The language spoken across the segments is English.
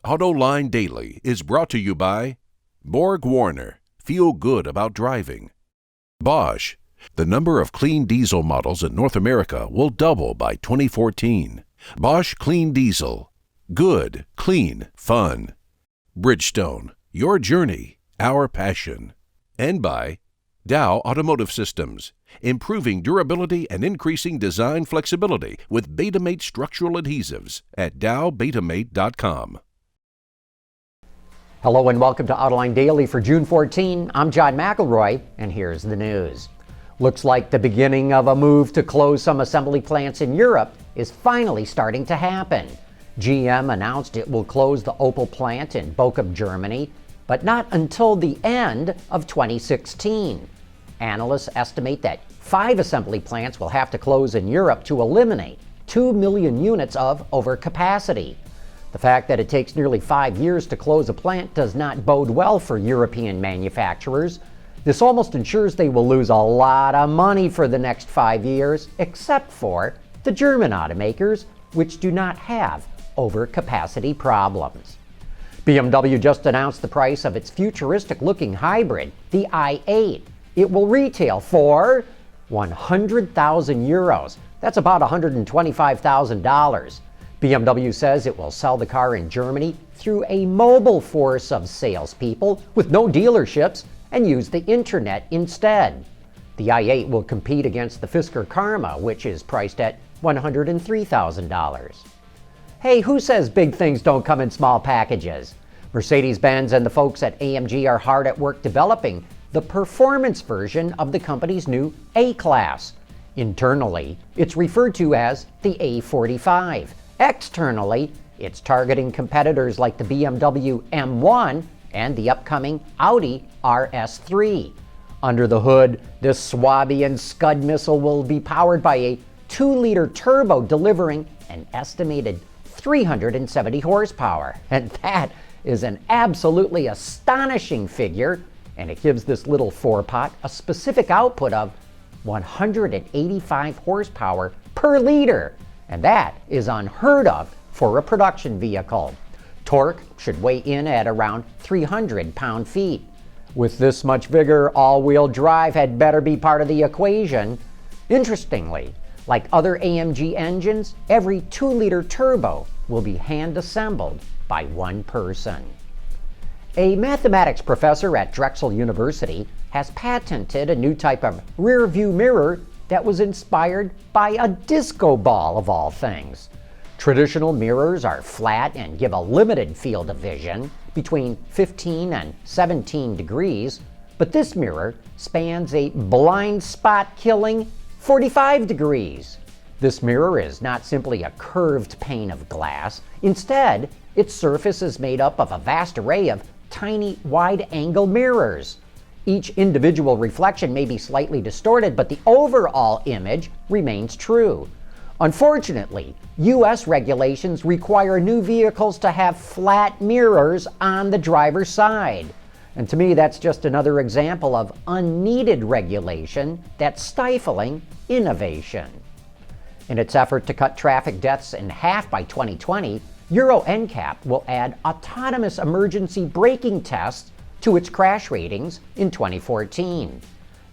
Autoline Daily is brought to you by Borg Warner. Feel good about driving. Bosch. The number of clean diesel models in North America will double by 2014. Bosch Clean Diesel. Good, clean, fun. Bridgestone. Your journey, our passion. And by Dow Automotive Systems. Improving durability and increasing design flexibility with Betamate structural adhesives at dowbetamate.com. Hello and welcome to Autoline Daily for June 14. I'm John McElroy, and here's the news. Looks like the beginning of a move to close some assembly plants in Europe is finally starting to happen. GM announced it will close the Opel plant in Bochum, Germany, but not until the end of 2016. Analysts estimate that 5 assembly plants will have to close in Europe to eliminate 2 million units of overcapacity. The fact that it takes nearly 5 years to close a plant does not bode well for European manufacturers. This almost ensures they will lose a lot of money for the next 5 years, except for the German automakers, which do not have overcapacity problems. BMW just announced the price of its futuristic-looking hybrid, the i8. It will retail for 100,000 euros. That's about $125,000. BMW says it will sell the car in Germany through a mobile force of salespeople with no dealerships and use the internet instead. The i8 will compete against the Fisker Karma, which is priced at $103,000. Hey, who says big things don't come in small packages? Mercedes-Benz and the folks at AMG are hard at work developing the performance version of the company's new A-Class. Internally, it's referred to as the A45. Externally, it's targeting competitors like the BMW M1 and the upcoming Audi RS3. Under the hood, this SWABIAN SCUD missile will be powered by a 2-liter turbo delivering an estimated 370 horsepower. And that is an absolutely astonishing figure, and it gives this little 4-pot a specific output of 185 horsepower per liter. And that is unheard of for a production vehicle. Torque should weigh in at around 300 pound-feet. With this much vigor, all-wheel drive had better be part of the equation. Interestingly, like other AMG engines, every 2-liter turbo will be hand-assembled by one person. A mathematics professor at Drexel University has patented a new type of rear-view mirror that was inspired by a disco ball of all things. Traditional mirrors are flat and give a limited field of vision, between 15 and 17 degrees, but this mirror spans a blind spot-killing 45 degrees. This mirror is not simply a curved pane of glass. Instead, its surface is made up of a vast array of tiny wide-angle mirrors. Each individual reflection may be slightly distorted, but the overall image remains true. Unfortunately, U.S. regulations require new vehicles to have flat mirrors on the driver's side. And to me, that's just another example of unneeded regulation that's stifling innovation. In its effort to cut traffic deaths in half by 2020, Euro NCAP will add autonomous emergency braking tests to its crash ratings in 2014.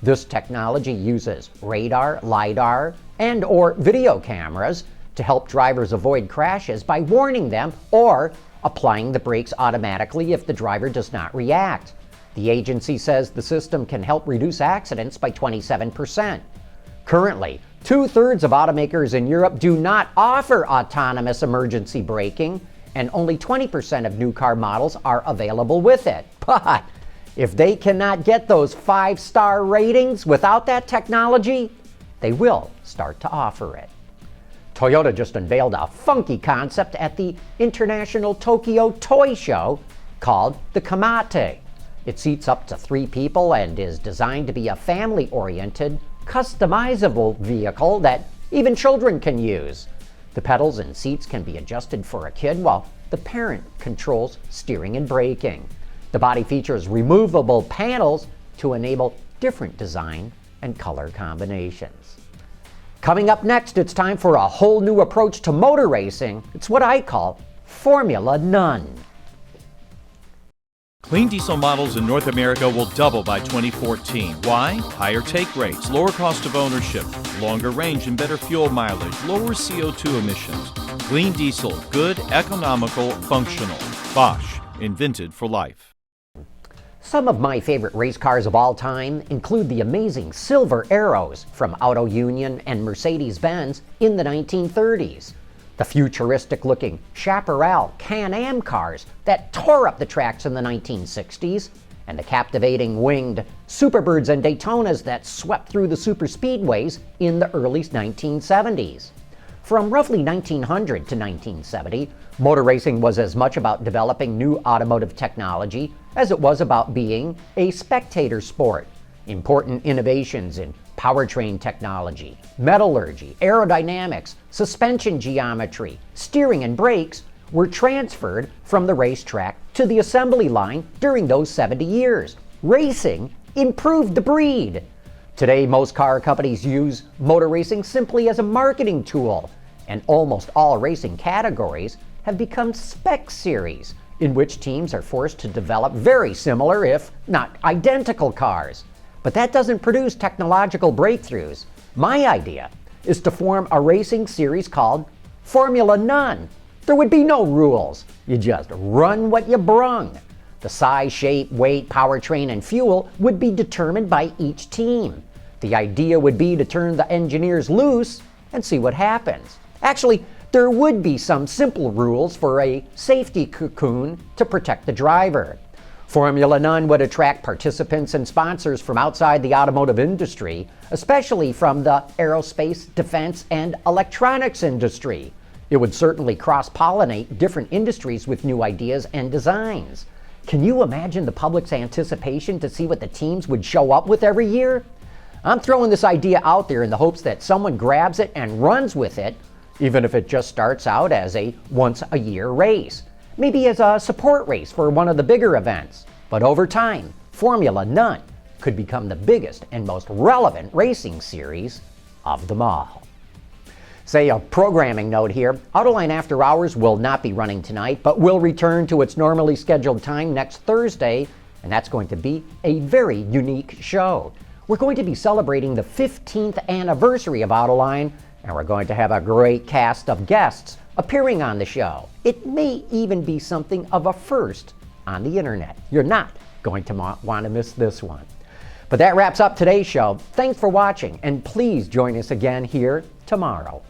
This technology uses radar, LiDAR, and/or video cameras to help drivers avoid crashes by warning them or applying the brakes automatically if the driver does not react. The agency says the system can help reduce accidents by 27%. Currently, 2/3 of automakers in Europe do not offer autonomous emergency braking, and only 20% of new car models are available with it. But if they cannot get those 5-star ratings without that technology, they will start to offer it. Toyota just unveiled a funky concept at the International Tokyo Toy Show called the CAMMATTE. It seats up to 3 people and is designed to be a family-oriented, customizable vehicle that even children can use. The pedals and seats can be adjusted for a kid while the parent controls steering and braking. The body features removable panels to enable different design and color combinations. Coming up next, it's time for a whole new approach to motor racing. It's what I call Formula None. Clean diesel models in North America will double by 2014. Why? Higher take rates, lower cost of ownership, longer range and better fuel mileage, lower CO2 emissions. Clean diesel, good, economical, functional. Bosch, invented for life. Some of my favorite race cars of all time include the amazing Silver Arrows from Auto Union and Mercedes-Benz in the 1930s. The futuristic-looking Chaparral Can-Am cars that tore up the tracks in the 1960s, and the captivating winged Superbirds and Daytonas that swept through the superspeedways in the early 1970s. From roughly 1900 to 1970, motor racing was as much about developing new automotive technology as it was about being a spectator sport. Important innovations in powertrain technology, metallurgy, aerodynamics, suspension geometry, steering and brakes were transferred from the racetrack to the assembly line during those 70 years. Racing improved the breed. Today, most car companies use motor racing simply as a marketing tool, and almost all racing categories have become spec series, in which teams are forced to develop very similar, if not identical, cars. But that doesn't produce technological breakthroughs. My idea is to form a racing series called Formula None. There would be no rules. You just run what you brung. The size, shape, weight, powertrain, and fuel would be determined by each team. The idea would be to turn the engineers loose and see what happens. Actually, there would be some simple rules for a safety cocoon to protect the driver. Formula None would attract participants and sponsors from outside the automotive industry, especially from the aerospace, defense, and electronics industry. It would certainly cross-pollinate different industries with new ideas and designs. Can you imagine the public's anticipation to see what the teams would show up with every year? I'm throwing this idea out there in the hopes that someone grabs it and runs with it, even if it just starts out as a once-a-year race. Maybe as a support race for one of the bigger events. But over time, Formula None could become the biggest and most relevant racing series of them all. Say a programming note here, Autoline After Hours will not be running tonight, but will return to its normally scheduled time next Thursday, and that's going to be a very unique show. We're going to be celebrating the 15th anniversary of Autoline, and we're going to have a great cast of guests appearing on the show. It may even be something of a first on the internet. You're not going to want to miss this one. But that wraps up today's show. Thanks for watching, and please join us again here tomorrow.